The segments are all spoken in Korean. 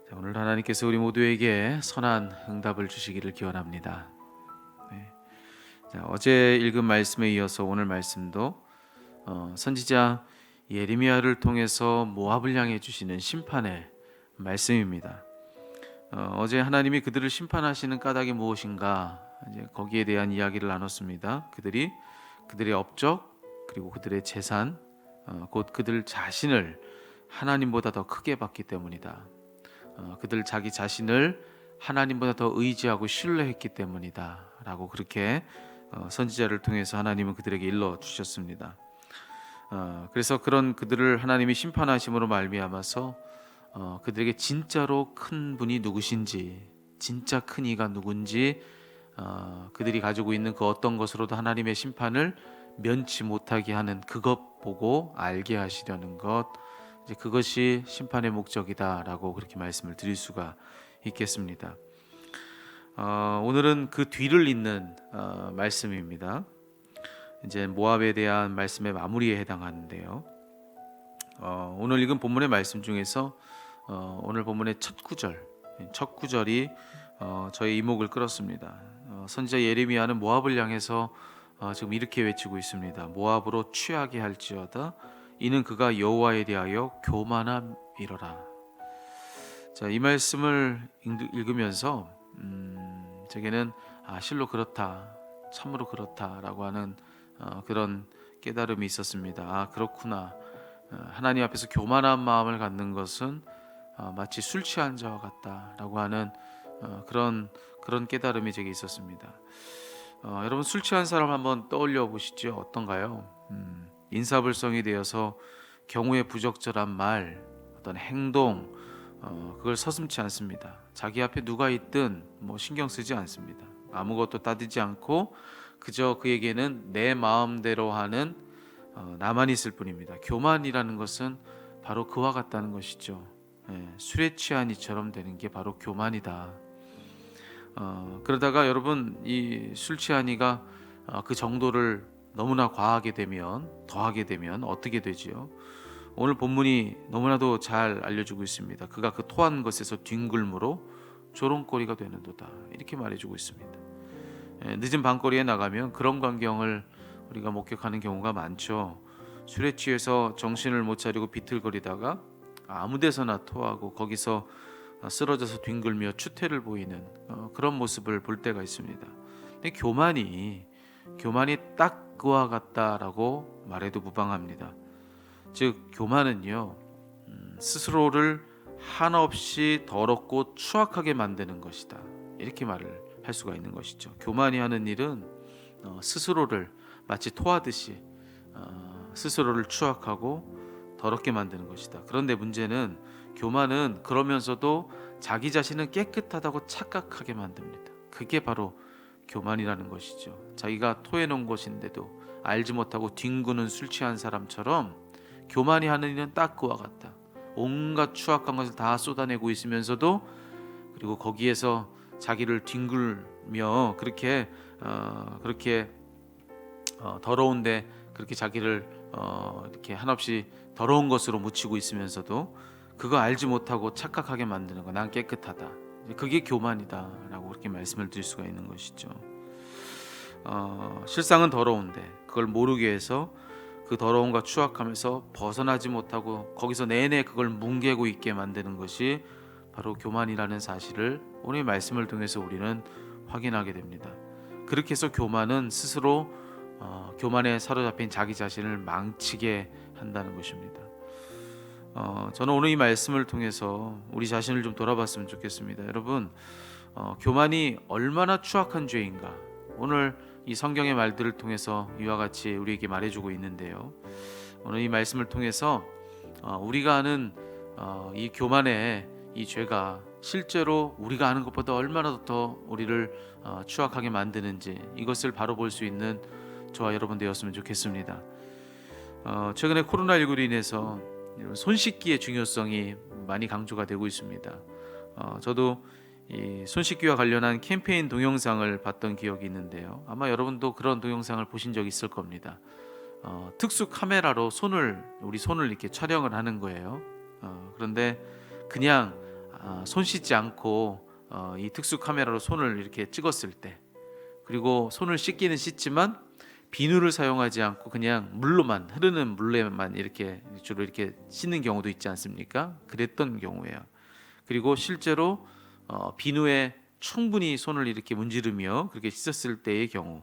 자, 오늘 하나님께서 우리 모두에게 선한 응답을 주시기를 기원합니다. 네. 자, 어제 읽은 말씀에 이어서 오늘 말씀도 선지자 예레미야를 통해서 모압을 향해 주시는 심판의 말씀입니다. 어제 하나님이 그들을 심판하시는 까닭이 무엇인가, 이제 거기에 대한 이야기를 나눴습니다. 그들의 업적 그리고 그들의 재산, 곧 그들 자신을 하나님보다 더 크게 봤기 때문이다. 그들 자기 자신을 하나님보다 더 의지하고 신뢰했기 때문이다 라고 그렇게 선지자를 통해서 하나님은 그들에게 일러 주셨습니다. 그래서 그런 그들을 하나님이 심판하심으로 말미암아서 그들에게 진짜로 큰 분이 누구신지, 진짜 큰 이가 누군지, 그들이 가지고 있는 그 어떤 것으로도 하나님의 심판을 면치 못하게 하는 그것 보고 알게 하시려는 것, 이제 그것이 심판의 목적이다라고 그렇게 말씀을 드릴 수가 있겠습니다. 오늘은 그 뒤를 잇는 말씀입니다. 이제 모압에 대한 말씀의 마무리에 해당하는데요. 오늘 읽은 본문의 말씀 중에서 오늘 본문의 첫 구절이 저의 이목을 끌었습니다. 선지자 예레미야는 모압을 향해서 지금 이렇게 외치고 있습니다. 모압으로 취하게 할지어다. 이는 그가 여호와에 대하여 교만함이로라. 자, 이 말씀을 읽으면서 제게는 실로 그렇다, 참으로 그렇다라고 하는 그런 깨달음이 있었습니다. 그렇구나. 하나님 앞에서 교만한 마음을 갖는 것은 마치 술 취한 자와 같다라고 하는 그런 깨달음이 제게 있었습니다. 여러분, 술 취한 사람 한번 떠올려 보시죠. 어떤가요? 인사불성이 되어서 경우에 부적절한 말, 어떤 행동, 그걸 서슴지 않습니다. 자기 앞에 누가 있든 신경 쓰지 않습니다. 아무것도 따지지 않고 그저 그에게는 내 마음대로 하는 나만 있을 뿐입니다. 교만이라는 것은 바로 그와 같다는 것이죠. 술에 취한 이처럼 되는 게 바로 교만이다. 그러다가 여러분, 이 술 취한 이가 그 정도를 너무나 더하게 되면 어떻게 되지요? 오늘 본문이 너무나도 잘 알려주고 있습니다. 그가 그 토한 것에서 뒹굴므로 조롱거리가 되는도다, 이렇게 말해주고 있습니다. 늦은 밤거리에 나가면 그런 광경을 우리가 목격하는 경우가 많죠. 술에 취해서 정신을 못 차리고 비틀거리다가 아무 데서나 토하고 거기서 쓰러져서 뒹굴며 추태를 보이는 그런 모습을 볼 때가 있습니다. 근데 교만이 딱 그와 같다라고 말해도 무방합니다. 즉, 교만은요, 스스로를 한없이 더럽고 추악하게 만드는 것이다, 이렇게 말을 할 수가 있는 것이죠. 교만이 하는 일은 스스로를 마치 토하듯이 스스로를 추악하고 더럽게 만드는 것이다. 그런데 문제는 교만은 그러면서도 자기 자신은 깨끗하다고 착각하게 만듭니다. 그게 바로 교만이라는 것이죠. 자기가 토해놓은 것인데도 알지 못하고 뒹구는 술 취한 사람처럼 교만이 하는 일은 딱 그와 같다. 온갖 추악한 것을 다 쏟아내고 있으면서도, 그리고 거기에서 자기를 뒹굴며 그렇게 더러운데 그렇게 자기를 이렇게 한없이 더러운 것으로 묻히고 있으면서도 그거 알지 못하고 착각하게 만드는 거, 난 깨끗하다, 그게 교만이다라고 그렇게 말씀을 드릴 수가 있는 것이죠. 실상은 더러운데 그걸 모르게 해서 그 더러움과 추악하면서 벗어나지 못하고 거기서 내내 그걸 뭉개고 있게 만드는 것이 바로 교만이라는 사실을 오늘 말씀을 통해서 우리는 확인하게 됩니다. 그렇게 해서 교만은 스스로 교만에 사로잡힌 자기 자신을 망치게 한다는 것입니다. 저는 오늘 이 말씀을 통해서 우리 자신을 좀 돌아봤으면 좋겠습니다. 여러분, 교만이 얼마나 추악한 죄인가, 오늘 이 성경의 말들을 통해서 이와 같이 우리에게 말해주고 있는데요. 오늘 이 말씀을 통해서 우리가 아는 이 교만의 이 죄가 실제로 우리가 아는 것보다 얼마나 더 우리를 추악하게 만드는지, 이것을 바로 볼 수 있는 저와 여러분 되었으면 좋겠습니다. 최근에 코로나19로 인해서 손 씻기의 중요성이 많이 강조가 되고 있습니다. 저도 이 손 씻기와 관련한 캠페인 동영상을 봤던 기억이 있는데요. 아마 여러분도 그런 동영상을 보신 적 있을 겁니다. 특수 카메라로 우리 손을 이렇게 촬영을 하는 거예요. 그런데 그냥 손 씻지 않고 이 특수 카메라로 손을 이렇게 찍었을 때, 그리고 손을 씻기는 씻지만 비누를 사용하지 않고 그냥 물로만, 흐르는 물에만 이렇게 주로 이렇게 씻는 경우도 있지 않습니까? 그랬던 경우예요. 그리고 실제로 비누에 충분히 손을 이렇게 문지르며 그렇게 씻었을 때의 경우,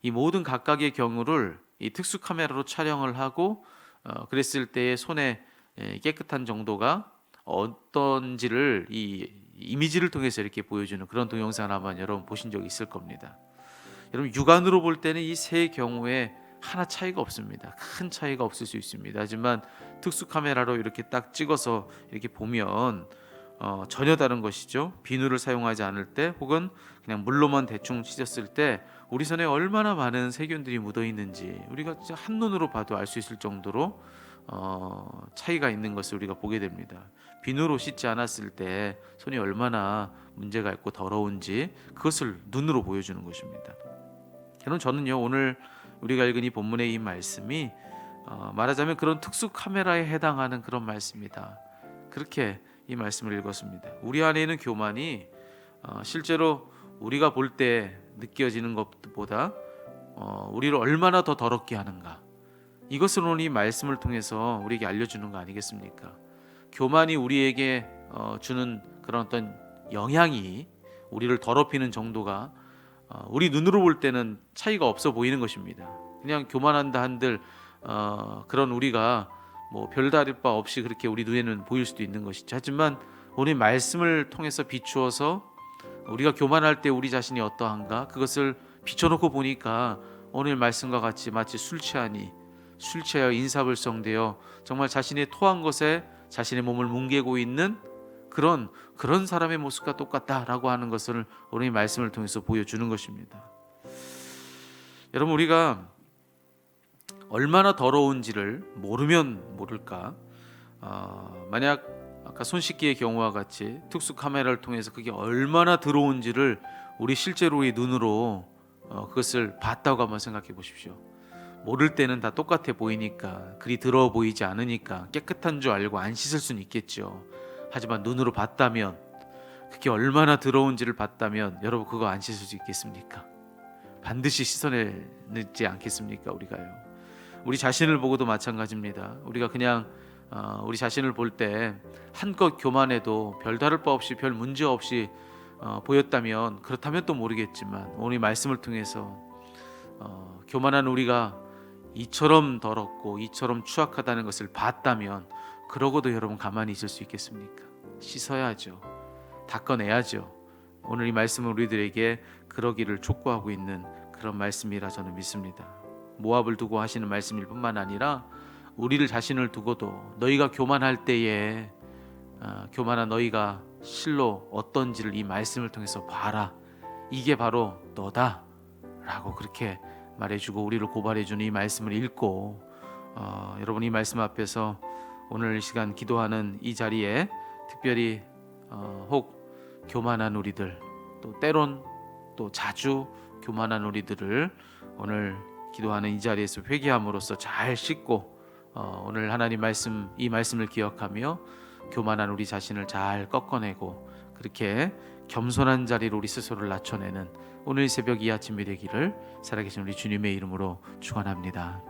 이 모든 각각의 경우를 이 특수 카메라로 촬영을 하고 그랬을 때의 손의 깨끗한 정도가 어떤지를 이 이미지를 통해서 이렇게 보여주는 그런 동영상을 아마 여러분 보신 적이 있을 겁니다. 여러분, 육안으로 볼 때는 이 세 경우에 하나 차이가 없습니다. 큰 차이가 없을 수 있습니다. 하지만 특수 카메라로 이렇게 딱 찍어서 이렇게 보면 전혀 다른 것이죠. 비누를 사용하지 않을 때, 혹은 그냥 물로만 대충 씻었을 때 우리 손에 얼마나 많은 세균들이 묻어 있는지 우리가 진짜 한눈으로 봐도 알 수 있을 정도로 차이가 있는 것을 우리가 보게 됩니다. 비누로 씻지 않았을 때 손이 얼마나 문제가 있고 더러운지 그것을 눈으로 보여주는 것입니다. 여러분, 저는요, 오늘 우리가 읽은 이 본문의 이 말씀이 말하자면 그런 특수 카메라에 해당하는 그런 말씀이다, 그렇게 이 말씀을 읽었습니다. 우리 안에 있는 교만이 실제로 우리가 볼 때 느껴지는 것보다 우리를 얼마나 더 더럽게 하는가, 이것을 오늘 이 말씀을 통해서 우리에게 알려주는 거 아니겠습니까? 교만이 우리에게 주는 그런 어떤 영향이, 우리를 더럽히는 정도가 우리 눈으로 볼 때는 차이가 없어 보이는 것입니다. 그냥 교만한다 한들 그런 우리가 뭐 별다를 바 없이 그렇게 우리 눈에는 보일 수도 있는 것이죠. 하지만 오늘 말씀을 통해서 비추어서 우리가 교만할 때 우리 자신이 어떠한가, 그것을 비춰놓고 보니까 오늘 말씀과 같이 마치 술 취하여 인사불성되어 정말 자신의 토한 것에 자신의 몸을 뭉개고 있는 그런 사람의 모습과 똑같다라고 하는 것을 오늘 말씀을 통해서 보여주는 것입니다. 여러분, 우리가 얼마나 더러운지를 모르면 모를까, 만약 아까 손 씻기의 경우와 같이 특수 카메라를 통해서 그게 얼마나 더러운지를 우리 실제로 우리 눈으로 그것을 봤다고 한번 생각해 보십시오. 모를 때는 다 똑같아 보이니까, 그리 더러워 보이지 않으니까 깨끗한 줄 알고 안 씻을 수는 있겠죠. 하지만 눈으로 봤다면, 그게 얼마나 더러운지를 봤다면 여러분, 그거 안 씻을 수 있겠습니까? 반드시 씻어내지 않겠습니까? 우리가요. 우리 자신을 보고도 마찬가지입니다. 우리가 그냥 우리 자신을 볼 때 한껏 교만해도 별다를 바 없이, 별 문제 없이 보였다면, 그렇다면 또 모르겠지만 오늘 말씀을 통해서 교만한 우리가 이처럼 더럽고 이처럼 추악하다는 것을 봤다면, 그러고도 여러분 가만히 있을 수 있겠습니까? 씻어야죠. 닦아내야죠. 오늘 이 말씀은 우리들에게 그러기를 촉구하고 있는 그런 말씀이라 저는 믿습니다. 모압을 두고 하시는 말씀일 뿐만 아니라 우리를 자신을 두고도 너희가 교만할 때에 교만한 너희가 실로 어떤지를 이 말씀을 통해서 봐라, 이게 바로 너다 라고 그렇게 말해주고 우리를 고발해주는 이 말씀을 읽고 여러분, 이 말씀 앞에서 오늘 이 시간 기도하는 이 자리에 특별히 혹 교만한 우리들, 또 때론 또 자주 교만한 우리들을 오늘 기도하는 이 자리에서 회개함으로써 잘 씻고 오늘 하나님 말씀, 이 말씀을 기억하며 교만한 우리 자신을 잘 꺾어내고 그렇게 겸손한 자리로 우리 스스로를 낮춰내는 오늘 새벽 이 아침이 되기를 살아계신 우리 주님의 이름으로 축원합니다.